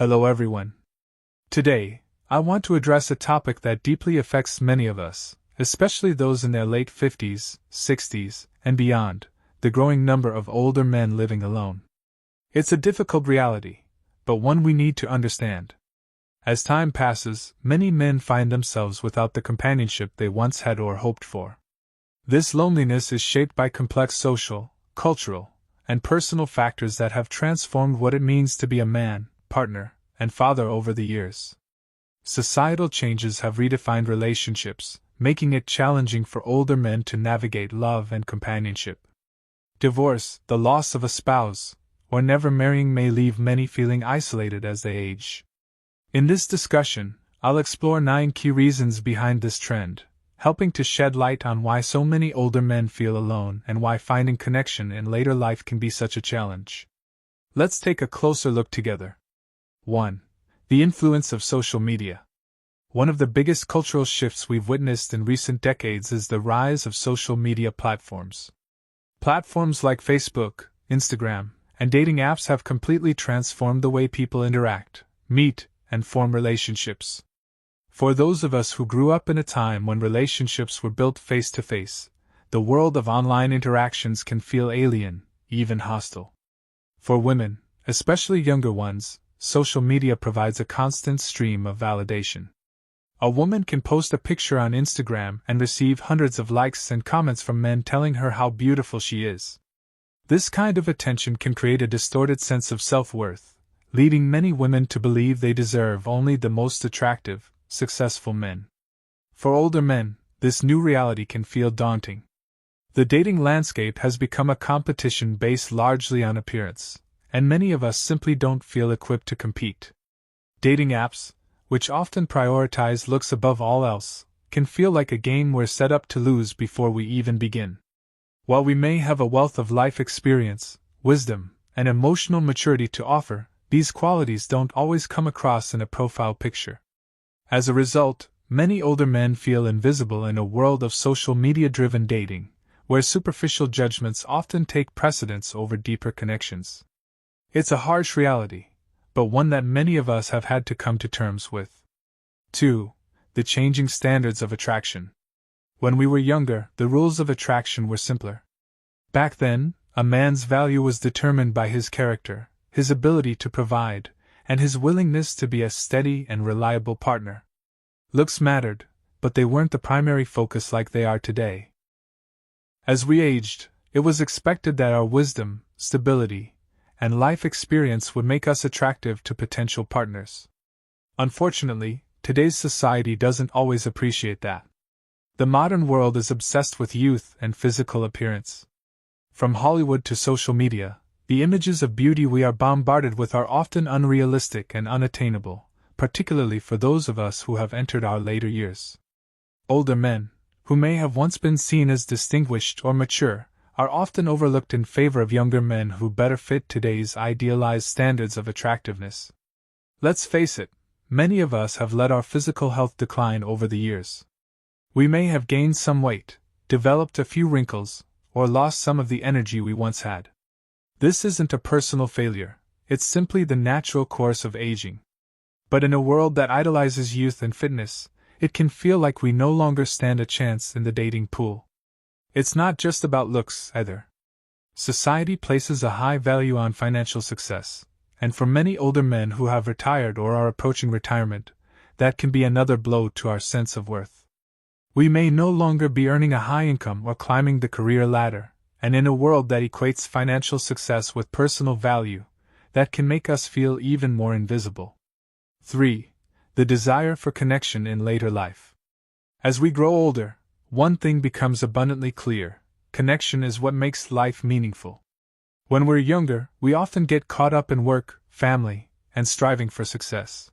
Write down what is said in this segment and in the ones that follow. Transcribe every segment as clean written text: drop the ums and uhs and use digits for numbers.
Hello everyone. Today, I want to address a topic that deeply affects many of us, especially those in their late 50s, 60s, and beyond, the growing number of older men living alone. It's a difficult reality, but one we need to understand. As time passes, many men find themselves without the companionship they once had or hoped for. This loneliness is shaped by complex social, cultural, and personal factors that have transformed what it means to be a man, partner, and father over the years. Societal changes have redefined relationships, making it challenging for older men to navigate love and companionship. Divorce, the loss of a spouse, or never marrying may leave many feeling isolated as they age. In this discussion, I'll explore 9 key reasons behind this trend, helping to shed light on why so many older men feel alone and why finding connection in later life can be such a challenge. Let's take a closer look together. 1. The influence of social media. One of the biggest cultural shifts we've witnessed in recent decades is the rise of social media platforms. Platforms like Facebook, Instagram, and dating apps have completely transformed the way people interact, meet, and form relationships. For those of us who grew up in a time when relationships were built face-to-face, the world of online interactions can feel alien, even hostile. For women, especially younger ones, social media provides a constant stream of validation. A woman can post a picture on Instagram and receive hundreds of likes and comments from men telling her how beautiful she is. This kind of attention can create a distorted sense of self-worth, leading many women to believe they deserve only the most attractive, successful men. For older men, this new reality can feel daunting. The dating landscape has become a competition based largely on appearance, and many of us simply don't feel equipped to compete. Dating apps, which often prioritize looks above all else, can feel like a game we're set up to lose before we even begin. While we may have a wealth of life experience, wisdom, and emotional maturity to offer, these qualities don't always come across in a profile picture. As a result, many older men feel invisible in a world of social media-driven dating, where superficial judgments often take precedence over deeper connections. It's a harsh reality, but one that many of us have had to come to terms with. 2. The changing standards of attraction. When we were younger, the rules of attraction were simpler. Back then, a man's value was determined by his character, his ability to provide, and his willingness to be a steady and reliable partner. Looks mattered, but they weren't the primary focus like they are today. As we aged, it was expected that our wisdom, stability, and life experience would make us attractive to potential partners. Unfortunately, today's society doesn't always appreciate that. The modern world is obsessed with youth and physical appearance. From Hollywood to social media, the images of beauty we are bombarded with are often unrealistic and unattainable, particularly for those of us who have entered our later years. Older men, who may have once been seen as distinguished or mature, are often overlooked in favor of younger men who better fit today's idealized standards of attractiveness. Let's face it, many of us have let our physical health decline over the years. We may have gained some weight, developed a few wrinkles, or lost some of the energy we once had. This isn't a personal failure, it's simply the natural course of aging. But in a world that idolizes youth and fitness, it can feel like we no longer stand a chance in the dating pool. It's not just about looks, either. Society places a high value on financial success, and for many older men who have retired or are approaching retirement, that can be another blow to our sense of worth. We may no longer be earning a high income or climbing the career ladder, and in a world that equates financial success with personal value, that can make us feel even more invisible. 3. The desire for connection in later life. As we grow older, one thing becomes abundantly clear: connection is what makes life meaningful. When we're younger, we often get caught up in work, family, and striving for success.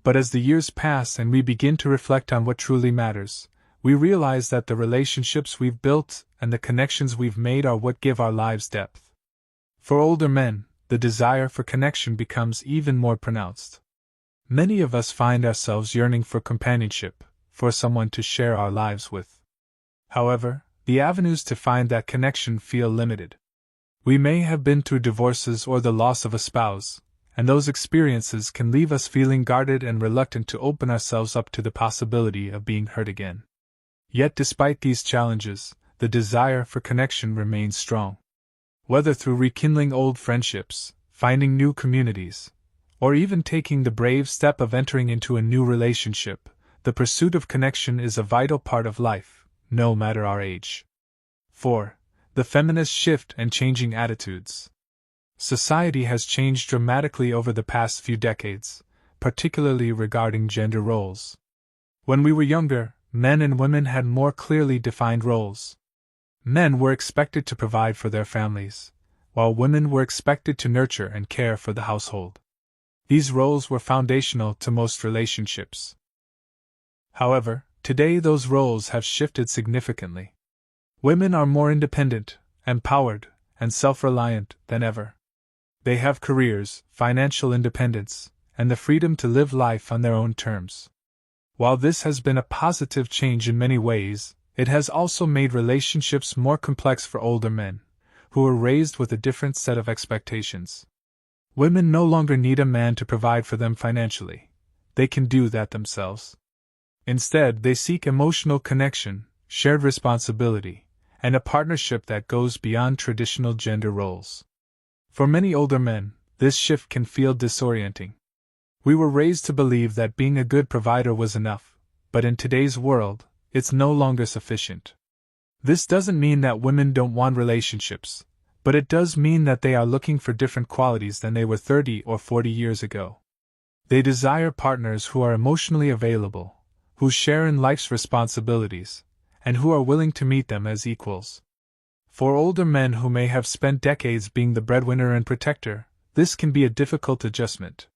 But as the years pass and we begin to reflect on what truly matters, we realize that the relationships we've built and the connections we've made are what give our lives depth. For older men, the desire for connection becomes even more pronounced. Many of us find ourselves yearning for companionship, for someone to share our lives with. However, the avenues to find that connection feel limited. We may have been through divorces or the loss of a spouse, and those experiences can leave us feeling guarded and reluctant to open ourselves up to the possibility of being hurt again. Yet despite these challenges, the desire for connection remains strong. Whether through rekindling old friendships, finding new communities, or even taking the brave step of entering into a new relationship, the pursuit of connection is a vital part of life, no matter our age. 4. The feminist shift and changing attitudes. Society has changed dramatically over the past few decades, particularly regarding gender roles. When we were younger, men and women had more clearly defined roles. Men were expected to provide for their families, while women were expected to nurture and care for the household. These roles were foundational to most relationships. However, today those roles have shifted significantly. Women are more independent, empowered, and self-reliant than ever. They have careers, financial independence, and the freedom to live life on their own terms. While this has been a positive change in many ways, it has also made relationships more complex for older men, who were raised with a different set of expectations. Women no longer need a man to provide for them financially. They can do that themselves. Instead, they seek emotional connection, shared responsibility, and a partnership that goes beyond traditional gender roles. For many older men, this shift can feel disorienting. We were raised to believe that being a good provider was enough, but in today's world, it's no longer sufficient. This doesn't mean that women don't want relationships, but it does mean that they are looking for different qualities than they were 30 or 40 years ago. They desire partners who are emotionally available, who share in life's responsibilities, and who are willing to meet them as equals. For older men who may have spent decades being the breadwinner and protector, this can be a difficult adjustment.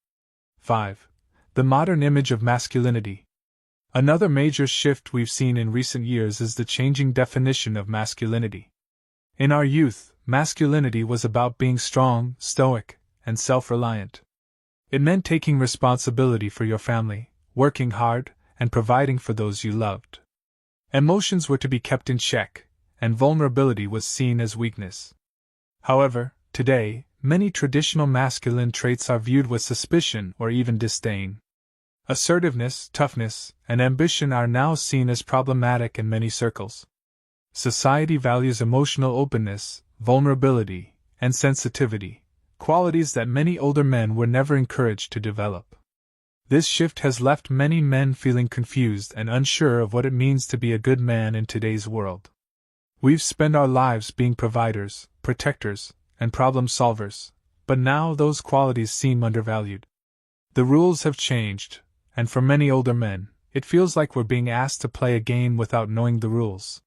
5. The modern image of masculinity. Another major shift we've seen in recent years is the changing definition of masculinity. In our youth, masculinity was about being strong, stoic, and self-reliant. It meant taking responsibility for your family, working hard, and providing for those you loved. Emotions were to be kept in check, and vulnerability was seen as weakness. However, today, many traditional masculine traits are viewed with suspicion or even disdain. Assertiveness, toughness, and ambition are now seen as problematic in many circles. Society values emotional openness, vulnerability, and sensitivity, qualities that many older men were never encouraged to develop. This shift has left many men feeling confused and unsure of what it means to be a good man in today's world. We've spent our lives being providers, protectors, and problem solvers, but now those qualities seem undervalued. The rules have changed, and for many older men, it feels like we're being asked to play a game without knowing the rules.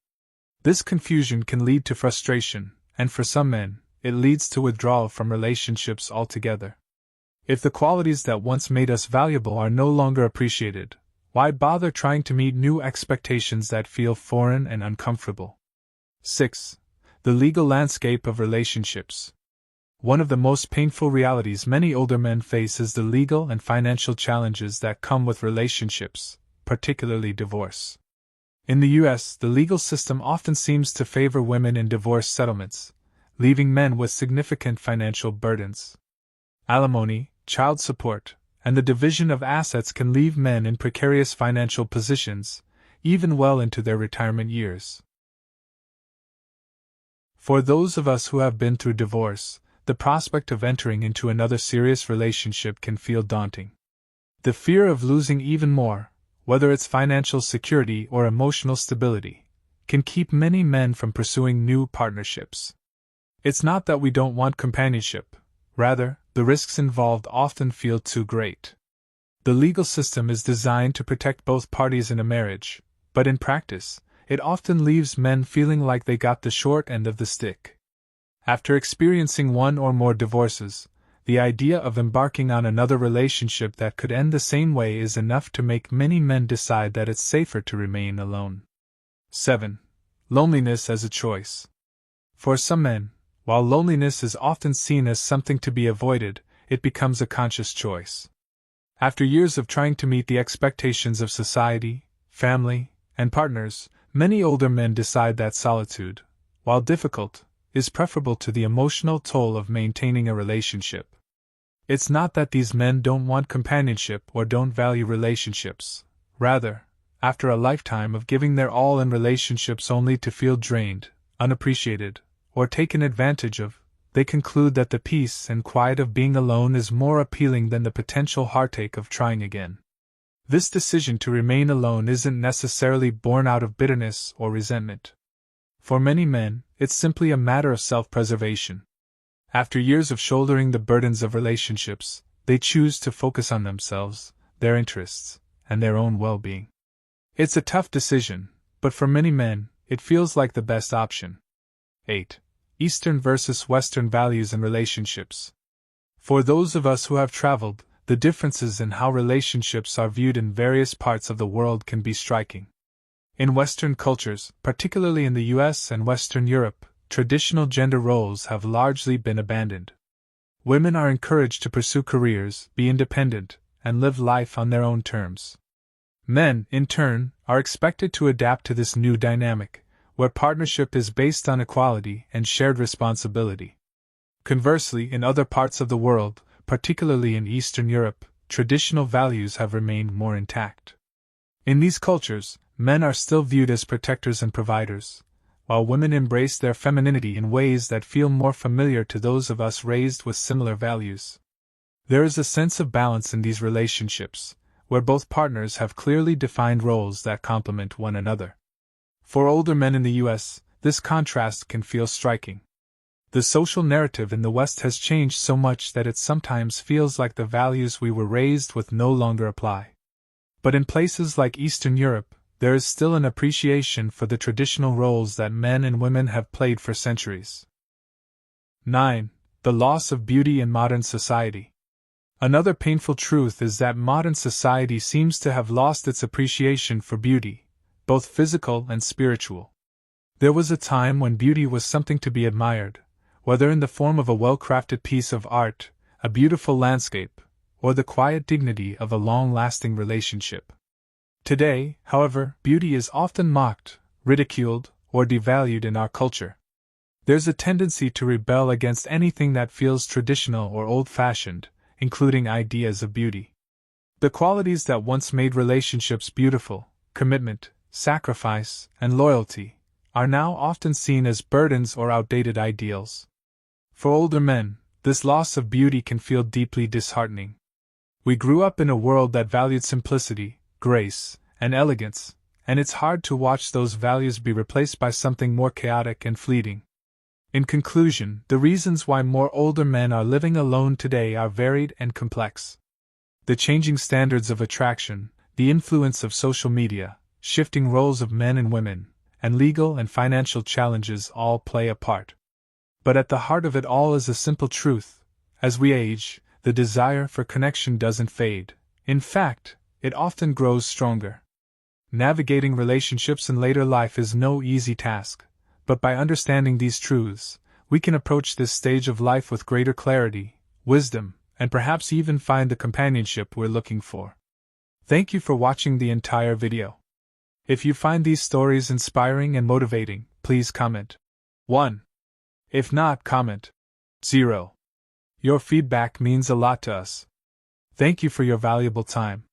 This confusion can lead to frustration, and for some men, it leads to withdrawal from relationships altogether. If the qualities that once made us valuable are no longer appreciated, why bother trying to meet new expectations that feel foreign and uncomfortable? 6. The legal landscape of relationships. One of the most painful realities many older men face is the legal and financial challenges that come with relationships, particularly divorce. In the U.S., the legal system often seems to favor women in divorce settlements, leaving men with significant financial burdens. Alimony, child support, and the division of assets can leave men in precarious financial positions, even well into their retirement years. For those of us who have been through divorce, the prospect of entering into another serious relationship can feel daunting. The fear of losing even more, whether it's financial security or emotional stability, can keep many men from pursuing new partnerships. It's not that we don't want companionship, rather, the risks involved often feel too great. The legal system is designed to protect both parties in a marriage, but in practice, it often leaves men feeling like they got the short end of the stick. After experiencing one or more divorces, the idea of embarking on another relationship that could end the same way is enough to make many men decide that it's safer to remain alone. 7. Loneliness as a choice. For some men, while loneliness is often seen as something to be avoided, it becomes a conscious choice. After years of trying to meet the expectations of society, family, and partners, many older men decide that solitude, while difficult, is preferable to the emotional toll of maintaining a relationship. It's not that these men don't want companionship or don't value relationships. Rather, after a lifetime of giving their all in relationships only to feel drained, unappreciated, or taken advantage of, they conclude that the peace and quiet of being alone is more appealing than the potential heartache of trying again. This decision to remain alone isn't necessarily born out of bitterness or resentment. For many men, it's simply a matter of self-preservation. After years of shouldering the burdens of relationships, they choose to focus on themselves, their interests, and their own well-being. It's a tough decision, but for many men, it feels like the best option. 8. Eastern versus Western values and relationships. For those of us who have traveled, the differences in how relationships are viewed in various parts of the world can be striking. In Western cultures, particularly in the US and Western Europe, traditional gender roles have largely been abandoned. Women are encouraged to pursue careers, be independent, and live life on their own terms. Men, in turn, are expected to adapt to this new dynamic, where partnership is based on equality and shared responsibility. Conversely, in other parts of the world, particularly in Eastern Europe, traditional values have remained more intact. In these cultures, men are still viewed as protectors and providers, while women embrace their femininity in ways that feel more familiar to those of us raised with similar values. There is a sense of balance in these relationships, where both partners have clearly defined roles that complement one another. For older men in the US, this contrast can feel striking. The social narrative in the West has changed so much that it sometimes feels like the values we were raised with no longer apply. But in places like Eastern Europe, there is still an appreciation for the traditional roles that men and women have played for centuries. 9. The loss of beauty in modern society. Another painful truth is that modern society seems to have lost its appreciation for beauty, both physical and spiritual. There was a time when beauty was something to be admired, whether in the form of a well-crafted piece of art, a beautiful landscape, or the quiet dignity of a long-lasting relationship. Today, however, beauty is often mocked, ridiculed, or devalued in our culture. There's a tendency to rebel against anything that feels traditional or old-fashioned, including ideas of beauty. The qualities that once made relationships beautiful, commitment, sacrifice, and loyalty, are now often seen as burdens or outdated ideals. For older men, this loss of beauty can feel deeply disheartening. We grew up in a world that valued simplicity, grace, and elegance, and it's hard to watch those values be replaced by something more chaotic and fleeting. In conclusion, the reasons why more older men are living alone today are varied and complex. The changing standards of attraction, the influence of social media, shifting roles of men and women, and legal and financial challenges all play a part. But at the heart of it all is a simple truth: as we age, the desire for connection doesn't fade. In fact, it often grows stronger. Navigating relationships in later life is no easy task, but by understanding these truths, we can approach this stage of life with greater clarity, wisdom, and perhaps even find the companionship we're looking for. Thank you for watching the entire video. If you find these stories inspiring and motivating, please comment 1. If not, comment 0. Your feedback means a lot to us. Thank you for your valuable time.